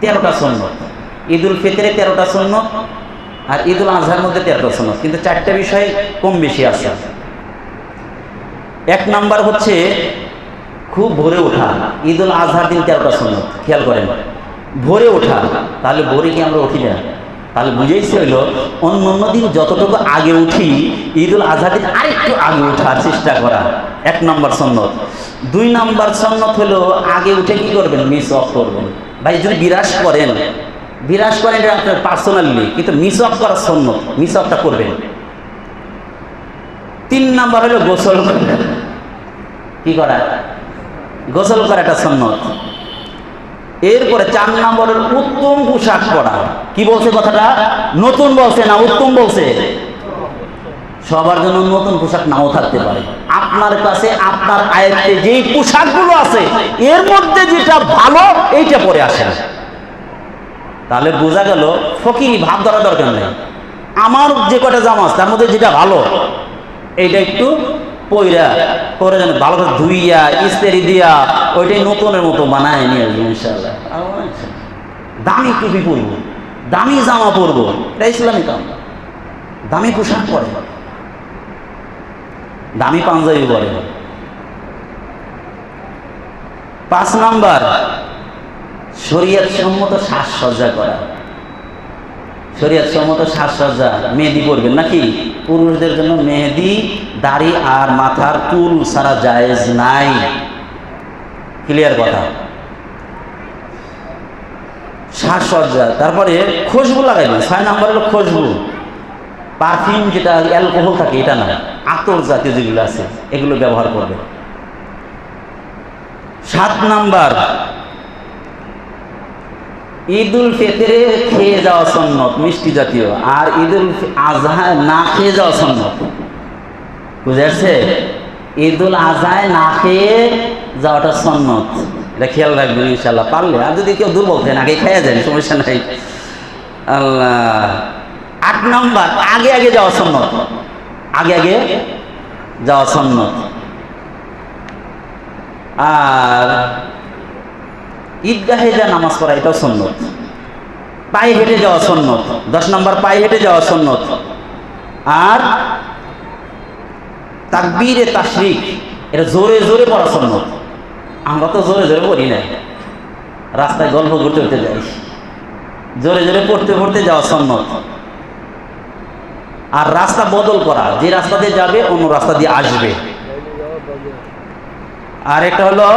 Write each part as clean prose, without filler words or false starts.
13টা সুন্নত। ঈদুল ফিতরে 13টা সুন্নত আর ঈদুল আজহার মধ্যে 13টা সুন্নত, কিন্তু 4টা বিষয় কম বেশি আছে। 1 নাম্বার হচ্ছে খুব ভোরে ওঠা। ঈদুল আজহার দিন 13টা সুন্নত, খেয়াল করেন, ভোরে ওঠা। তাহলে ভোরে কি আমরা উঠি না? তাহলে বুঝেইছে হইলো অন্য দিন যতটুকু আগে উঠি, ঈদুল আজহার দিন আরেকটু আগে ওঠার চেষ্টা করা, 1 নাম্বার সুন্নত। 2 নাম্বার সুন্নত হলো আগে উঠে কি করবেন? মিস অফ করবেন। ভাই যদি বিরাজ করেন এটা আপনার পার্সোনালি, কিন্তু মিস অফ করার সুন্নত, মিস অফটা করবেন। 3 নাম্বার হলো গোসল করা। কি করা? গোসল করা একটা সুন্নত। এরপরে 4 নম্বরের উত্তম পোশাক পরা। কি বলছে কথাটা? নতুন বলছে না উত্তম বলছে? সবার জন্য নতুন পোশাক নাও থাকতে পারে। আপনার কাছে আপনার আয়ত্তে যেই পোশাকগুলো আছে এর মধ্যে যেটা ভালো এইটা পরে আসেন। তাহলে বোঝা গেল ফকিরি ভাব ধরা দরকার নেই। আমার যে কটা জামা আছে তার মধ্যে যেটা ভালো এইটা একটু পরে যেন ভালো করে ধুইয়া ইস্ত্রি দিয়া ওইটাই নতুনের মতো বানায় নিয়ে আসবো ইনশাআল্লাহ। দামি টুপি পরবো, দামি জামা পরবো, এটা ইসলামী কাম। দামি পোশাক পরে, দামি পাঞ্জাবি পরে। 5 নাম্বার শরীয়ত সম্মত সাজসজ্জা করা। শরীয়ত সম্মত সাজসজ্জা, মেহেদি পরবেন নাকি? পুরুষদের জন্য মেহেদি, দাড়ি আর মাথার চুল ছাড়া জায়েজ নাই। ক্লিয়ার কথা? সাজসজ্জা। তারপরে খুশবু লাগাইবেন। 6 নাম্বার হলো খুশবু, পারফিউম, যেটা অ্যালকোহল থাকে এটা না, আতর জাতীয় যেগুলো আছে এগুলো ব্যবহার করবেন। 7 নাম্বার ঈদুল ফিতরে খেয়ে যাওয়া সুন্নত, মিষ্টি জাতীয়। আর ঈদুল আজহা না খেয়ে যাওয়া সুন্নত। বুঝে আসছে? ঈদুল আজহায় না খেয়ে যাওয়াটা সুন্নত, এটা খেয়াল রাখবেন ইনশাআল্লাহ পারলে। আর যদি কেউ দুর্বল থাকে আগে খেয়ে যান, সমস্যা নাই। আল্লাহ। 8 নম্বর আগে যাওয়া সুন্নত, আগে যাওয়া সুন্নত। আর ঈদগাহে যা নামাজ পড়া এটাও সুন্নত। পায়ে হেঁটে যাওয়া সুন্নত। 10 নম্বর পায়ে হেঁটে যাওয়া সুন্নত। আর তাকবীরে তাশরিক, এটা জোরে জোরে পড়া সুন্নত। আমরা তো জোরে জোরে পড়ি না, রাস্তায় গল্প করতে করতে যাই, জোরে জোরে পড়তে যাওয়া সুন্নত। আর রাস্তা বদল করা, যে রাস্তা দিয়ে যাবে অন্য রাস্তা দিয়ে আসবে। আর এটা হলো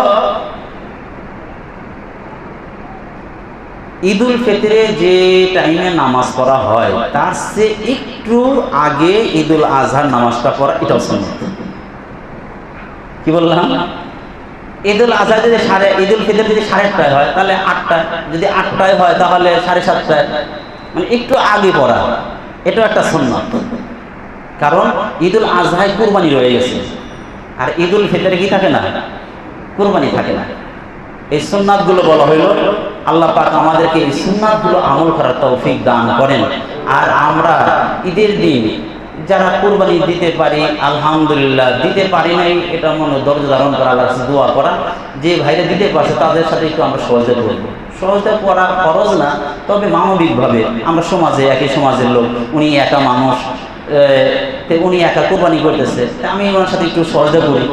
ঈদুল ফিতরে যে টাইমে নামাজ পড়া হয় তার চেয়ে একটু আগে ঈদুল আজহার নামাজটা পড়া, এটাও সুন্নাত। কি বললাম? ঈদুল আজহা যদি ঈদুল ফিতর যদি 8:30টায় হয় তাহলে 8টায়, যদি 8টায় হয় তাহলে 7:30টায়, মানে একটু আগে পড়া, এটাও একটা সুন্নাত। কারণ ঈদুল আজহায় কুরবানি রয়ে গেছে, আর ঈদুল ফিতরে কি থাকে না? কুরবানি থাকে না। এই সুন্নাতগুলো বলা হইল। আল্লাহ পাক আমাদেরকে এই সুন্নাতগুলো আমল করার তৌফিক দান করেন। আর আমরা ঈদের দিন যারা কুরবানি দিতে পারি আলহামদুলিল্লাহ, দিতে পারি নাই এটা মনে ধৈর্য ধারণ করা, আল্লাহর কাছে দোয়া করা। যে ভাইরা দিতে পারছে তাদের সাথে একটু আমরা সহযোগিতা করবো। সহযোগিতা করা খরচ না, তবে মানবিকভাবে আমরা সমাজে, একই সমাজের লোক, উনি একা মানুষ, উনি একা কুরবানি করতেছে, আমি ওনার সাথে একটু সহযোগিতা করি।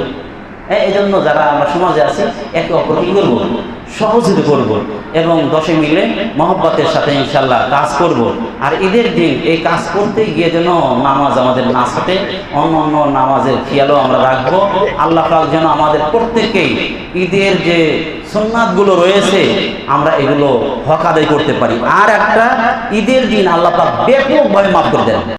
এই জন্য যারা আমরা সমাজে আছি একে অপরকে কি করবো? সহযোগিতা করব এবং 10 মিলে মহব্বতের সাথে ইনশাল্লাহ কাজ করব। আর ঈদের দিন এই কাজ করতে গিয়ে যেন নামাজ আমাদের না ছাটে, অন্য নামাজের খেয়ালও আমরা রাখবো। আল্লাহ পাক যেন আমাদের প্রত্যেককেই ঈদের যে সুন্নাতগুলো রয়েছে আমরা এগুলো হক আদায় করতে পারি। আর একটা ঈদের দিন আল্লাহ পাক ব্যাপকভাবে মাফ করে দেন।